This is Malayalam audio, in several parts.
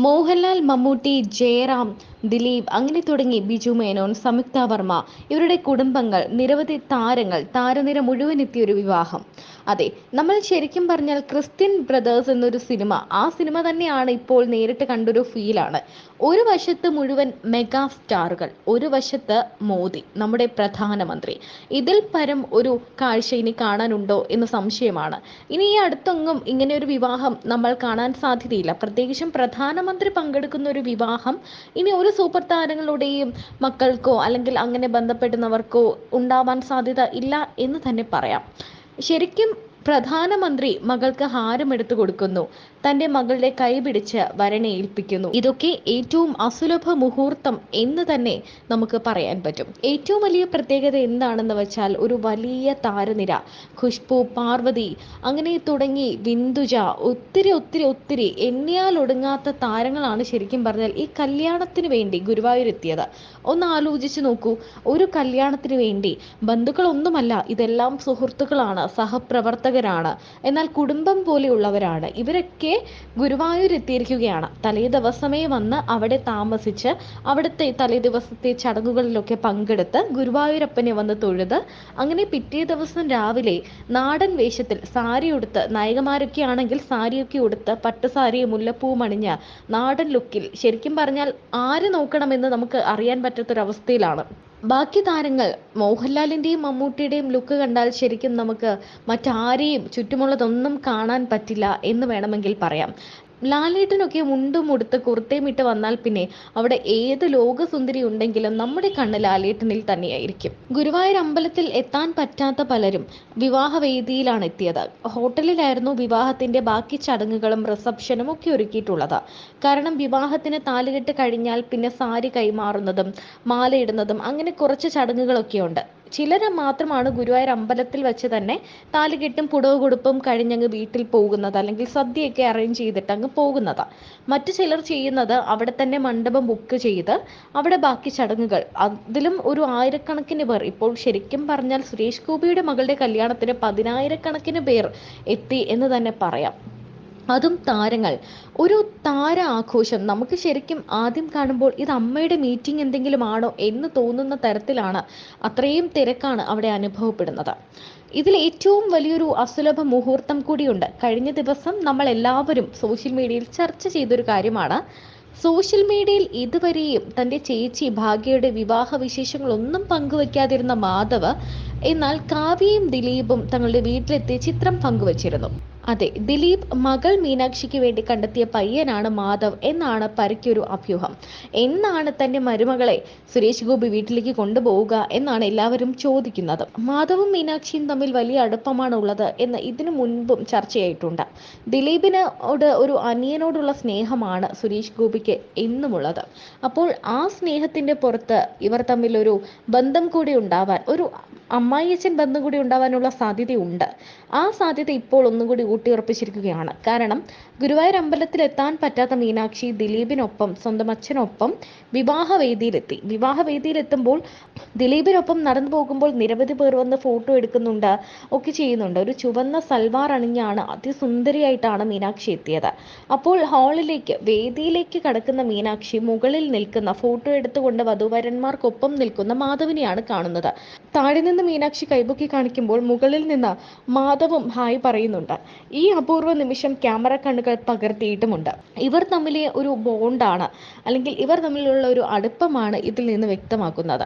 മോഹൻലാൽ, മമ്മൂട്ടി, ജയറാം, ദിലീപ് അങ്ങനെ തുടങ്ങി ബിജു മേനോൻ, സംയുക്ത വർമ്മ ഇവരുടെ കുടുംബങ്ങൾ, നിരവധി താരങ്ങൾ, താരനിര മുഴുവൻ എത്തിയൊരു വിവാഹം. അതെ, നമ്മൾ ശരിക്കും പറഞ്ഞാൽ ക്രിസ്ത്യൻ ബ്രദേഴ്സ് എന്നൊരു സിനിമ, ആ സിനിമ തന്നെയാണ് ഇപ്പോൾ നേരിട്ട് കണ്ടൊരു ഫീലാണ്. ഒരു വശത്ത് മുഴുവൻ മെഗാ സ്റ്റാറുകൾ, ഒരു വശത്ത് മോദി, നമ്മുടെ പ്രധാനമന്ത്രി. ഇതിൽ പരം ഒരു കാഴ്ച ഇനി കാണാനുണ്ടോ എന്ന് സംശയമാണ്. ഇനി ഈ അടുത്തൊന്നും ഇങ്ങനെ ഒരു വിവാഹം നമ്മൾ കാണാൻ സാധ്യതയില്ല. പ്രത്യേകിച്ചും പ്രധാനമന്ത്രി പങ്കെടുക്കുന്ന ഒരു വിവാഹം ഇനി ഒരു സൂപ്പർ താരങ്ങളുടെയും മക്കൾക്കോ അല്ലെങ്കിൽ അങ്ങനെ ബന്ധപ്പെടുന്നവർക്കോ ഉണ്ടാവാൻ സാധ്യത ഇല്ല എന്ന് തന്നെ പറയാം. ശരിക്കും പ്രധാനമന്ത്രി മകൾക്ക് ഹാരം എടുത്തു കൊടുക്കുന്നു, തന്റെ മകളുടെ കൈ പിടിച്ച് വരനെ ഏൽപ്പിക്കുന്നു. ഇതൊക്കെ ഏറ്റവും അസുലഭ മുഹൂർത്തം എന്ന് തന്നെ നമുക്ക് പറയാൻ പറ്റും. ഏറ്റവും വലിയ പ്രത്യേകത എന്താണെന്ന് വെച്ചാൽ ഒരു വലിയ താരനിര, ഖുഷ്ബു, പാർവതി അങ്ങനെ തുടങ്ങി ബിന്ദുജ, ഒത്തിരി ഒത്തിരി ഒത്തിരി എണ്ണിയാൽ ഒടുങ്ങാത്ത താരങ്ങളാണ് ശരിക്കും പറഞ്ഞാൽ ഈ കല്യാണത്തിന് വേണ്ടി ഗുരുവായൂരെത്തിയത്. ഒന്ന് ആലോചിച്ച് നോക്കൂ, ഒരു കല്യാണത്തിന് വേണ്ടി ബന്ധുക്കളൊന്നുമല്ല, ഇതെല്ലാം സുഹൃത്തുക്കളാണ്, സഹപ്രവർത്തകരാണ്, എന്നാൽ കുടുംബം പോലെയുള്ളവരാണ്. ഇവരൊക്കെ ഗുരുവായൂർ എത്തിയിരിക്കുകയാണ്. തലേ ദിവസമേ വന്ന് അവിടെ താമസിച്ച് അവിടുത്തെ തലേ ദിവസത്തെ ചടങ്ങുകളിലൊക്കെ പങ്കെടുത്ത് ഗുരുവായൂരപ്പനെ വന്ന് തൊഴുത് അങ്ങനെ പിറ്റേ ദിവസം രാവിലെ നാടൻ വേഷത്തിൽ സാരി ഉടുത്ത്, നായകന്മാരൊക്കെ ആണെങ്കിൽ സാരിയൊക്കെ ഉടുത്ത് പട്ടുസാരി മുല്ലപ്പൂവും അണിഞ്ഞ് നാടൻ ലുക്കിൽ ശരിക്കും പറഞ്ഞാൽ ആര് നോക്കണമെന്ന് നമുക്ക് അറിയാൻ പറ്റാത്തൊരവസ്ഥയിലാണ്. ബാക്കി താരങ്ങൾ മോഹൻലാലിൻ്റെയും മമ്മൂട്ടിയുടെയും ലുക്ക് കണ്ടാൽ ശരിക്കും നമുക്ക് മറ്റാരെയും ചുറ്റുമുള്ളതൊന്നും കാണാൻ പറ്റില്ല എന്ന് വേണമെങ്കിൽ പറയാം. ലാലേട്ടനൊക്കെ മുണ്ടും ഉടുത്ത് കുർത്തയും ഇട്ട് വന്നാൽ പിന്നെ അവിടെ ഏത് ലോകസുന്ദരി ഉണ്ടെങ്കിലും നമ്മുടെ കണ്ണ് ലാലേട്ടനിൽ തന്നെയായിരിക്കും. ഗുരുവായൂർ അമ്പലത്തിൽ എത്താൻ പറ്റാത്ത പലരും വിവാഹ വേദിയിലാണ് എത്തിയത്. ഹോട്ടലിലായിരുന്നു വിവാഹത്തിന്റെ ബാക്കി ചടങ്ങുകളും റിസപ്ഷനും ഒക്കെ ഒരുക്കിയിട്ടുള്ളത്. കാരണം വിവാഹത്തിന് താലികെട്ട് കഴിഞ്ഞാൽ പിന്നെ സാരി കൈമാറുന്നതും മാലയിടുന്നതും അങ്ങനെ കുറച്ച് ചടങ്ങുകളൊക്കെ ഉണ്ട്. ചിലര് മാത്രമാണ് ഗുരുവായൂർ അമ്പലത്തിൽ വെച്ച് തന്നെ താലികെട്ടും പുടവ കൊടുപ്പും കഴിഞ്ഞങ്ങ് വീട്ടിൽ പോകുന്നത്, അല്ലെങ്കിൽ സദ്യയൊക്കെ അറേഞ്ച് ചെയ്തിട്ട് അങ്ങ് പോകുന്നത്. മറ്റു ചിലർ ചെയ്യുന്നത് അവിടെ തന്നെ മണ്ഡപം ബുക്ക് ചെയ്ത് അവിടെ ബാക്കി ചടങ്ങുകൾ, അതിലും ഒരു ആയിരക്കണക്കിന് പേർ, ഇപ്പോൾ ശരിക്കും പറഞ്ഞാൽ സുരേഷ് ഗോപിയുടെ മകളുടെ കല്യാണത്തിന് 10,000-കണക്കിന് പേർ എത്തി എന്ന് തന്നെ പറയാം. അതും താരങ്ങൾ, ഒരു താര ആഘോഷം. നമുക്ക് ശരിക്കും ആദ്യം കാണുമ്പോൾ ഇത് അമ്മയുടെ മീറ്റിംഗ് എന്തെങ്കിലും ആണോ എന്ന് തോന്നുന്ന തരത്തിലാണ്, അത്രയും തിരക്കാണ് അവിടെ അനുഭവപ്പെടുന്നത്. ഇതിൽ ഏറ്റവും വലിയൊരു അസുലഭ മുഹൂർത്തം കൂടിയുണ്ട്. കഴിഞ്ഞ ദിവസം നമ്മൾ എല്ലാവരും സോഷ്യൽ മീഡിയയിൽ ചർച്ച ചെയ്തൊരു കാര്യമാണ്. സോഷ്യൽ മീഡിയയിൽ ഇതുവരെയും തൻ്റെ ചേച്ചി ഭാഗ്യയുടെ വിവാഹ വിശേഷങ്ങളൊന്നും പങ്കുവയ്ക്കാതിരുന്ന മാധവ് എന്നാൽ കാവ്യയും ദിലീപും തങ്ങളുടെ വീട്ടിലെത്തിയ ചിത്രം പങ്കുവച്ചിരുന്നു. അതെ, ദിലീപ് മകൾ മീനാക്ഷിക്ക് വേണ്ടി കണ്ടെത്തിയ പയ്യനാണ് മാധവ് എന്നാണ് പരക്കൊരു അഭ്യൂഹം. എന്നാണ് തന്റെ മരുമകളെ സുരേഷ് ഗോപി വീട്ടിലേക്ക് കൊണ്ടുപോവുക എന്നാണ് എല്ലാവരും ചോദിക്കുന്നത്. മാധവും മീനാക്ഷിയും തമ്മിൽ വലിയ അടുപ്പമാണ് ഉള്ളത് എന്ന് ഇതിനു മുൻപും ചർച്ചയായിട്ടുണ്ട്. ദിലീപിനോട് ഒരു അനിയനോടുള്ള സ്നേഹമാണ് സുരേഷ് ഗോപിക്ക് എന്നുമുള്ളത്. അപ്പോൾ ആ സ്നേഹത്തിന്റെ പുറത്ത് ഇവർ തമ്മിൽ ഒരു ബന്ധം കൂടി ഉണ്ടാവാൻ, ഒരു അമ്മായിയച്ഛൻ ബന്ധം കൂടി ഉണ്ടാവാനുള്ള സാധ്യതയുണ്ട്. ആ സാധ്യത ഇപ്പോൾ ഒന്നുകൂടി ഊട്ടിയുറപ്പിച്ചിരിക്കുകയാണ്. കാരണം ഗുരുവായൂർ അമ്പലത്തിൽ എത്താൻ പറ്റാത്ത മീനാക്ഷി ദിലീപിനൊപ്പം, സ്വന്തം അച്ഛനൊപ്പം വിവാഹവേദിയിലെത്തി. വിവാഹവേദിയിലെത്തുമ്പോൾ ദിലീപിനൊപ്പം നടന്നു പോകുമ്പോൾ നിരവധി പേർ വന്ന് ഫോട്ടോ എടുക്കുന്നുണ്ട്, ഒക്കെ ചെയ്യുന്നുണ്ട്. ഒരു ചുവന്ന സൽവാർ അണിഞ്ഞാണ്, അതിസുന്ദരിയായിട്ടാണ് മീനാക്ഷി എത്തിയത്. അപ്പോൾ ഹാളിലേക്ക്, വേദിയിലേക്ക് കടക്കുന്ന മീനാക്ഷി മുകളിൽ നിൽക്കുന്ന, ഫോട്ടോ എടുത്തുകൊണ്ട് വധൂവരന്മാർക്കൊപ്പം നിൽക്കുന്ന മാധവിനെയാണ് കാണുന്നത്. താഴെ നിന്ന് മീനാക്ഷി കൈപൊക്കി കാണിക്കുമ്പോൾ മുകളിൽ നിന്ന് മാധവും ഹായ് പറയുന്നുണ്ട്. ഈ അപൂർവ നിമിഷം ക്യാമറ കണ്ണുകൾ പകർത്തിയിട്ടുമുണ്ട്. ഇവർ തമ്മിലെ ഒരു ബോണ്ടാണ്, അല്ലെങ്കിൽ ഇവർ തമ്മിലുള്ള ഒരു അടുപ്പമാണ് ഇതിൽ നിന്ന് വ്യക്തമാക്കുന്നത്.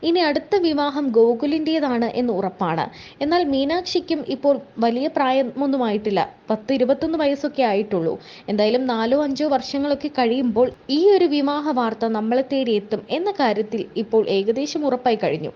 ഇനി അടുത്ത വിവാഹം ഗോകുലിൻ്റെതാണ് എന്ന് ഉറപ്പാണ്. എന്നാൽ മീനാക്ഷിക്കും ഇപ്പോൾ വലിയ പ്രായമൊന്നുമായിട്ടില്ല, 10-21 വയസ്സൊക്കെ ആയിട്ടുള്ളൂ. എന്തായാലും 4-5 വർഷങ്ങളൊക്കെ കഴിയുമ്പോൾ ഈ ഒരു വിവാഹ വാർത്ത നമ്മളെ തേടി എത്തും എന്ന കാര്യത്തിൽ ഇപ്പോൾ ഏകദേശം ഉറപ്പായി കഴിഞ്ഞു.